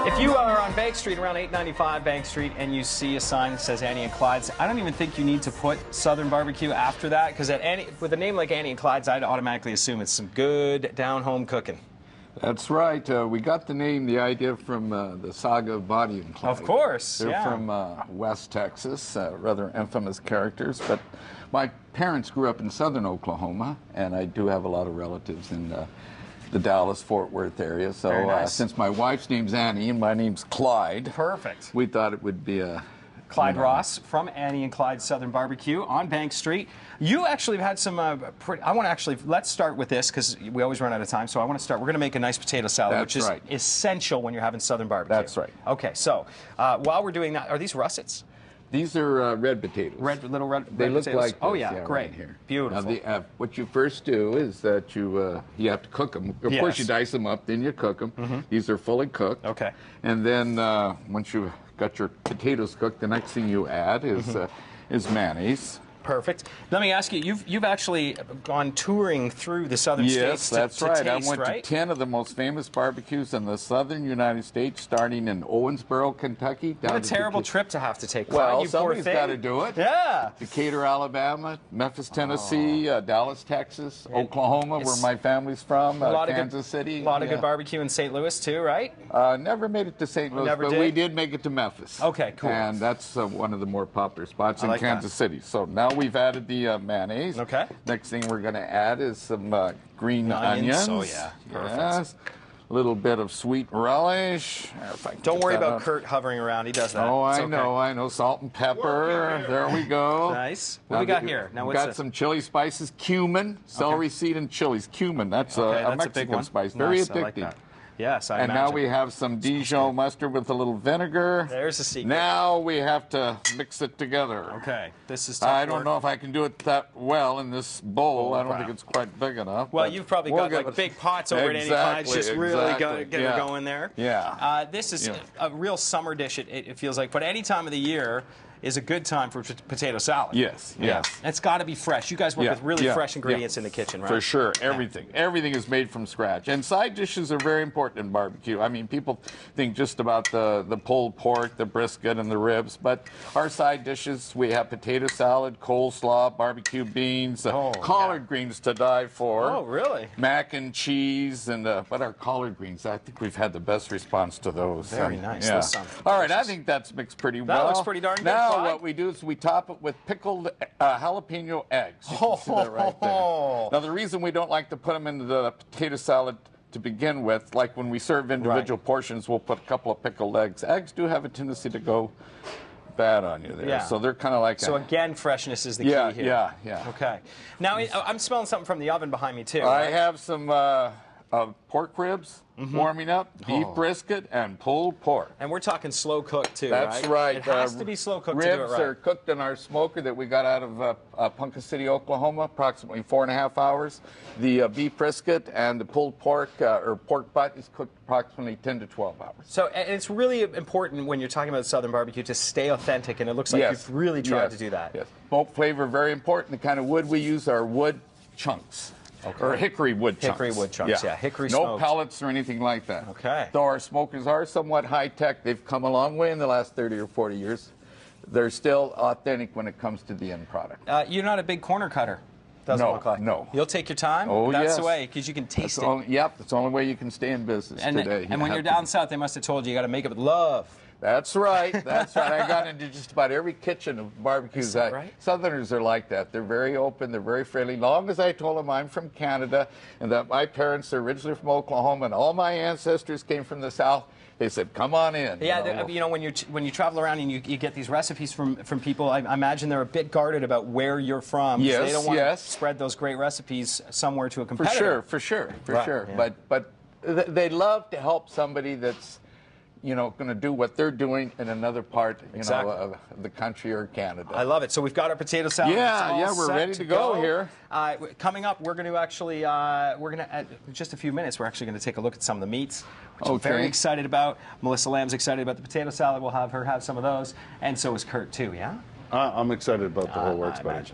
If you are on Bank Street, around 895 Bank Street, and you see a sign that says Annie and Clyde's, I don't even think you need to put Southern Barbecue after that, because with a name like Annie and Clyde's, I'd automatically assume it's some good down-home cooking. That's right. We got the name, the idea from the saga of Bonnie and Clyde. Of course, They're from West Texas, rather infamous characters. But my parents grew up in southern Oklahoma, and I do have a lot of relatives in the Dallas-Fort Worth area. So nice. Since my wife's name's Annie and my name's Clyde, perfect. We thought it would be a Clyde Ross from Annie and Clyde Southern Barbecue on Bank Street. You actually have had some, let's start with this because we always run out of time. So I want to start. We're going to make a nice potato salad, which is essential when you're having Southern barbecue. That's right. Okay, so while we're doing that, are these russets? These are red potatoes. Little red they potatoes? look like this, oh, yeah, great. Right here. Beautiful. Now, what you first do is that you have to cook them. Of course, you dice them up, then you cook them. Mm-hmm. These are fully cooked. Okay. And then once you've got your potatoes cooked, the next thing you add is mayonnaise. Perfect. Let me ask you, you've actually gone touring through the southern states to that's right. taste, I went to 10 of the most famous barbecues in the southern United States, starting in Owensboro, Kentucky. What a terrible trip to have to take. Well, you somebody's got to do it. Yeah. Decatur, Alabama, Memphis, Tennessee, Dallas, Texas, Oklahoma, where my family's from, Kansas City. A lot of good barbecue in St. Louis, too, right? Never made it to St. Louis, but we did make it to Memphis. Okay, cool. And that's one of the more popular spots in Kansas City. So now we've added the mayonnaise. Okay. Next thing we're going to add is some green onions. Oh, yeah. Perfect. Yes. A little bit of sweet relish. Don't worry about Kurt hovering around. He does that. Oh, I know. Salt and pepper. There we go. Nice. What we got here? Now, we've got some chili spices, cumin, celery seed, and chilies. Cumin, that's a Mexican spice. Very addictive. I like that. Yes, I imagine. And now we have some Dijon mustard with a little vinegar. There's the secret. Now we have to mix it together. Okay, this is tough I don't know if I can do it that well in this bowl. I don't think it's quite big enough. Well, you've probably got like big pots over at Annie Clyde's, just really get it going there. Yeah. This is a real summer dish, it feels like, but any time of the year is a good time for potato salad. Yes. It's got to be fresh. You guys work with really fresh ingredients in the kitchen, right? For sure. Everything. Everything is made from scratch. And side dishes are very important in barbecue. I mean, people think just about the pulled pork, the brisket, and the ribs, but our side dishes, we have potato salad, coleslaw, barbecue beans, collard greens to die for. Oh, really? Mac and cheese, and but our collard greens, I think we've had the best response to those. Very nice. Yeah. All right, I think that's mixed pretty well. That looks pretty darn good. Now, what we do is we top it with pickled jalapeno eggs. You can see that right there. Now, the reason we don't like to put them into the potato salad to begin with, like when we serve individual portions, we'll put a couple of pickled eggs. Eggs do have a tendency to go bad on you there. Yeah. So they're kind of like So again, freshness is the key here. Yeah. Okay. Now, I'm smelling something from the oven behind me, too. I have some pork ribs warming up, beef brisket, and pulled pork. And we're talking slow cooked, too, That's right. It has to be slow cooked to do it right. Ribs are cooked in our smoker that we got out of Ponca City, Oklahoma, approximately 4.5 hours. The beef brisket and the pulled pork, or pork butt, is cooked approximately 10 to 12 hours. So and it's really important when you're talking about Southern barbecue to stay authentic, and it looks like you've really tried to do that. Yes. Smoke flavor, very important. The kind of wood we use are wood chunks. Or hickory wood chunks. Hickory wood chunks, hickory smoked. No pellets or anything like that. Okay. Though our smokers are somewhat high-tech, they've come a long way in the last 30 or 40 years. They're still authentic when it comes to the end product. You're not a big corner cutter. Doesn't look like. No. You'll take your time. Oh, That's the way, because you can taste it. That's the only way you can stay in business today. And when you're down south, they must have told you got to make it with love. That's right. That's right. I got into just about every kitchen of barbecues. Is that right? Southerners are like that. They're very open. They're very friendly. Long as I told them I'm from Canada and that my parents are originally from Oklahoma and all my ancestors came from the South, they said, "Come on in." Yeah, you know, when you travel around and you get these recipes from people, I imagine they're a bit guarded about where you're from. Yes, they don't want to spread those great recipes somewhere to a competitor. For sure. Yeah. But they love to help somebody that's going to do what they're doing in another part, of the country or Canada. I love it. So we've got our potato salad. We're ready to go here. Coming up, we're going to actually, in just a few minutes, we're actually going to take a look at some of the meats, which I'm very excited about. Melissa Lamb's excited about the potato salad. We'll have her have some of those, and so is Kurt too. Yeah. I'm excited about the whole works, buddy.